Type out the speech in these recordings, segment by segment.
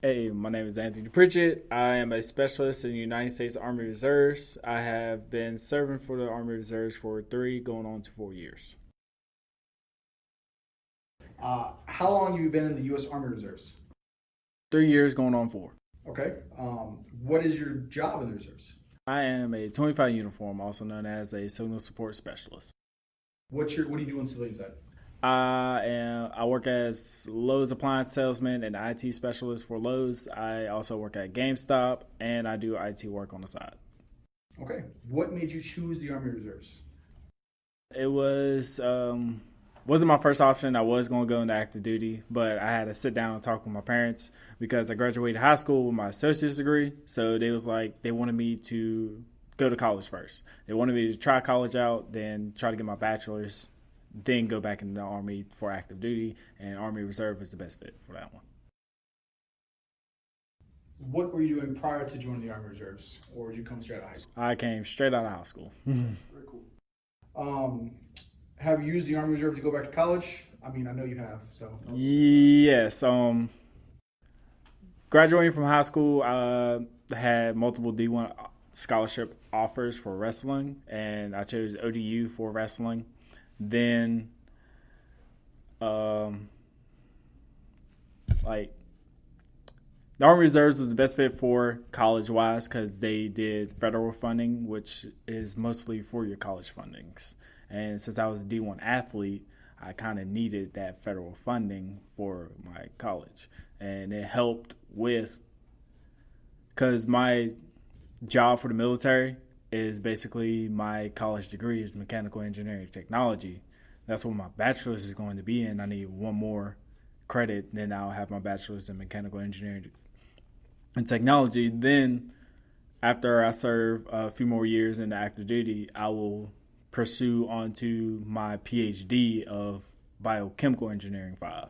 Hey, my name is Anthony Pritchett. I am a specialist in the United States Army Reservist. I have been serving for the Army Reserves for 3 going on to 4 years. How long have you been in the U.S. Army Reserves? 3 years going on 4. Okay. What is your job in the reserves? I am a 25 uniform, also known as a signal support specialist. What do you do on the civilian side? I work as Lowe's appliance salesman and IT specialist for Lowe's. I also work at GameStop and I do IT work on the side. Okay. What made you choose the Army Reserves? It wasn't my first option. I was going to go into active duty, but I had to sit down and talk with my parents because I graduated high school with my associate's degree. So they wanted me to go to college first. They wanted me to try college out, then try to get my bachelor's, then go back into the Army for active duty, and Army Reserve is the best fit for that one. What were you doing prior to joining the Army Reserves, or did you come straight out of high school? I came straight out of high school. Very cool. Have you used the Army Reserve to go back to college? I mean, I know you have. So Yes. Graduating from high school, I had multiple D1 scholarship offers for wrestling, and I chose ODU for wrestling. Then, the Army Reserves was the best fit for college-wise because they did federal funding, which is mostly for your college fundings. And since I was a D1 athlete, I kind of needed that federal funding for my college. And it helped because my job for the military is basically my college degree is mechanical engineering technology. That's what my bachelor's is going to be in. I need one more credit, then I'll have my bachelor's in mechanical engineering and technology. Then after I serve a few more years in the active duty, I will pursue onto my PhD of biochemical engineering 5.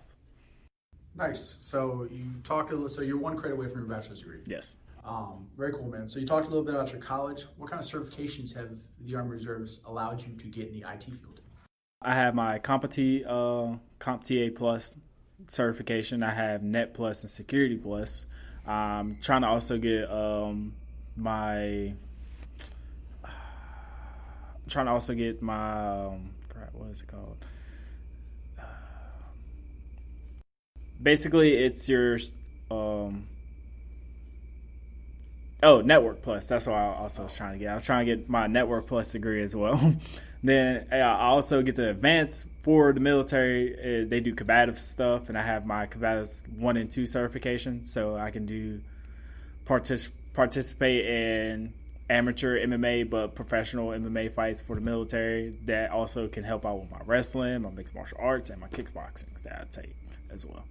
Nice. So you're 1 credit away from your bachelor's degree. Yes. Very cool, man. So you talked a little bit about your college. What kind of certifications have the Army Reserves allowed you to get in the IT field? I have my CompTIA Plus certification. I have Net Plus and Security Plus. I'm trying to also get what is it called? Basically, it's your Network Plus. That's what I also was trying to get. I was trying to get my Network Plus degree as well. Then I also get to advance for the military. They do combative stuff, and I have my combatives 1 and 2 certification, so I can do participate in amateur MMA, but professional MMA fights for the military. That also can help out with my wrestling, my mixed martial arts, and my kickboxing that I take as well.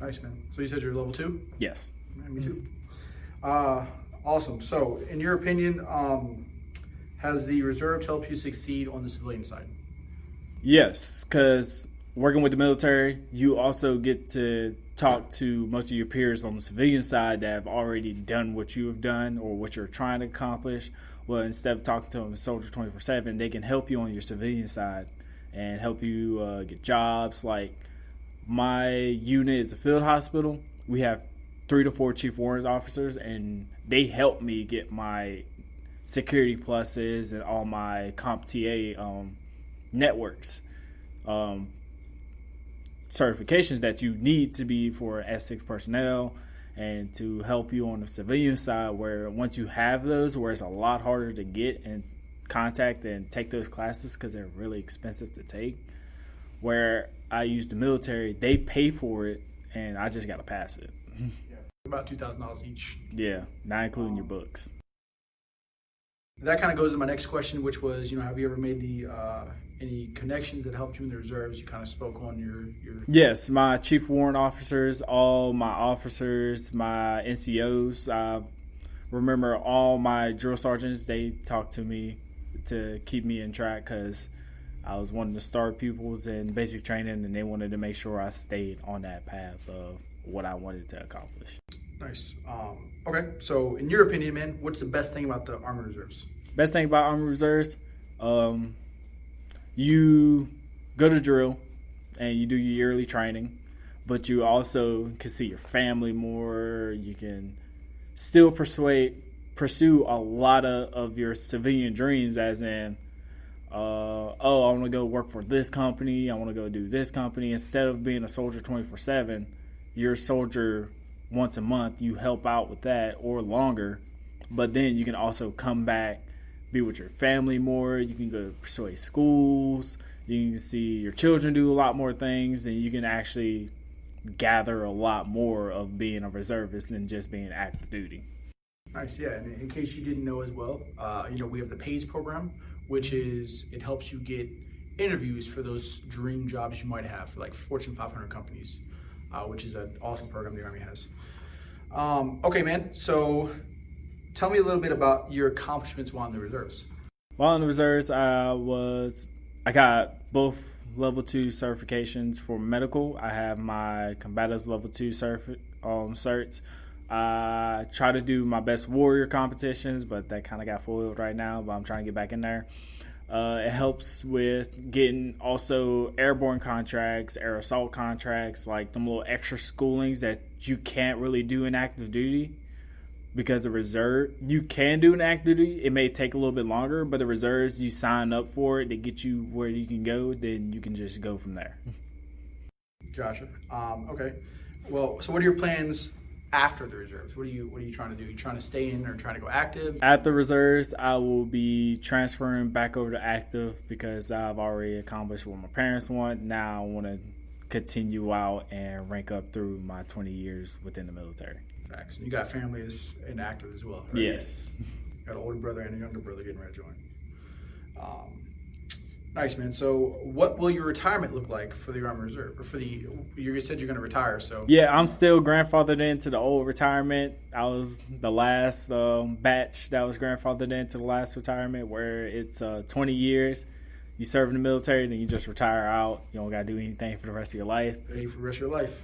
Nice, man. So you said you're level 2? Yes. Man, me too. Awesome. So, in your opinion, has the reserve helped you succeed on the civilian side? Yes, because working with the military, you also get to talk to most of your peers on the civilian side that have already done what you have done or what you're trying to accomplish. Well, instead of talking to them as soldier 24/7, they can help you on your civilian side and help you get jobs. Like my unit is a field hospital. We have 3 to 4 chief warrant officers, and they help me get my security pluses and all my CompTIA networks certifications that you need to be for S6 personnel, and to help you on the civilian side, where once you have those, where it's a lot harder to get and contact and take those classes because they're really expensive to take. Where I use the military, they pay for it, and I just got to pass it. About $2,000 each. Yeah, not including your books. That kind of goes to my next question, which was, have you ever made any connections that helped you in the reserves? You kind of spoke on your... Yes, my chief warrant officers, all my officers, my NCOs. I remember all my drill sergeants, they talked to me to keep me in track because I was one of the star pupils in basic training, and they wanted to make sure I stayed on that path of what I wanted to accomplish. Nice. Okay, so in your opinion, man, what's the best thing about the Army Reserves? Best thing about Army Reserves, you go to drill and you do your yearly training, but you also can see your family more. You can still pursue a lot of your civilian dreams, as in, I want to go work for this company. I want to go do this company. Instead of being a soldier 24/7, you're a soldier once a month. You help out with that or longer, but then you can also come back, be with your family more. You can go persuade schools. You can see your children do a lot more things, and you can actually gather a lot more of being a reservist than just being active duty. Nice, yeah. And in case you didn't know as well, we have the PACE program, which is, it helps you get interviews for those dream jobs you might have for like Fortune 500 companies, which is an awesome program the Army has. Okay, man. So tell me a little bit about your accomplishments while in the reserves. While in the reserves, I got both level 2 certifications for medical. I have my combatives level 2 certs. I try to do my best warrior competitions, but that kind of got foiled right now, but I'm trying to get back in there. It helps with getting also airborne contracts, air assault contracts, like them little extra schoolings that you can't really do in active duty. Because the reserve, you can do an active duty. It may take a little bit longer, but the reserves, you sign up for it. They get you where you can go. Then you can just go from there. Gotcha. Okay. Well, so what are your plans after the reserves? What are you trying to do? Are you trying to stay in or trying to go active? At the reserves, I will be transferring back over to active because I've already accomplished what my parents want. Now I want to continue out and rank up through my 20 years within the military. Facts. And you got families in active as well, right? Yes. You got an older brother and a younger brother getting ready to join. Nice, man. So what will your retirement look like for the Army Reserve? Or you said you're going to retire, so. Yeah, I'm still grandfathered into the old retirement. I was the last batch that was grandfathered into the last retirement, where it's 20 years. You serve in the military, then you just retire out. You don't got to do anything for the rest of your life. Ready for the rest of your life.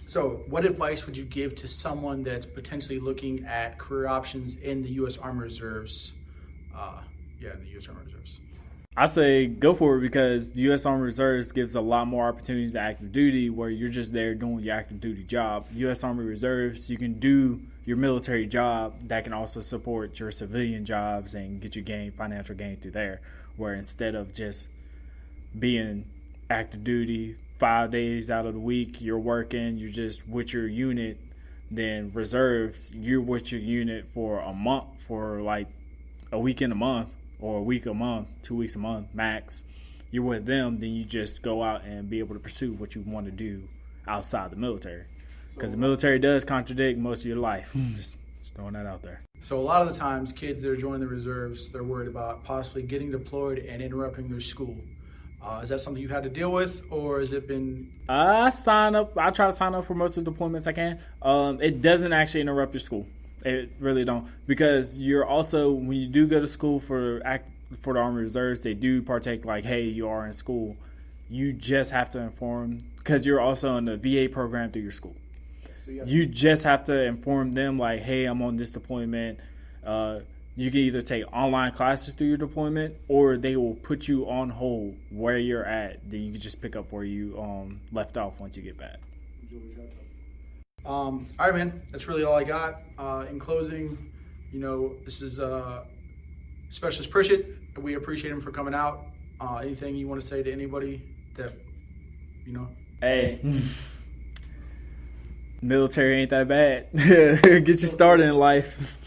So what advice would you give to someone that's potentially looking at career options in the U.S. Army Reserves? In the U.S. Army Reserves. I say go for it, because the U.S. Army Reserves gives a lot more opportunities to active duty, where you're just there doing your active duty job. U.S. Army Reserves, you can do your military job that can also support your civilian jobs and get you financial gain through there, where instead of just being active duty 5 days out of the week, you're working, you're just with your unit. Then reserves, you're with your unit for a month, for like a week in a month, or a week a month, 2 weeks a month max. You're with them, then you just go out and be able to pursue what you want to do outside the military. Because the military does contradict most of your life. Just throwing that out there. So a lot of the times, kids that are joining the reserves, they're worried about possibly getting deployed and interrupting their school. Is that something you've had to deal with, or has it been? I try to sign up for most of the deployments I can. It doesn't actually interrupt your school. It really don't, because you're also, when you do go to school for the Army Reserves, they do partake like, hey, you are in school. You just have to inform, because you're also in the VA program through your school. So you just have to inform them like, hey, I'm on this deployment. You can either take online classes through your deployment, or they will put you on hold where you're at. Then you can just pick up where you left off once you get back. All right, man. That's really all I got. In closing, this is Specialist Pritchett. We appreciate him for coming out. Anything you want to say to anybody that, Hey, military ain't that bad. Get you started in life.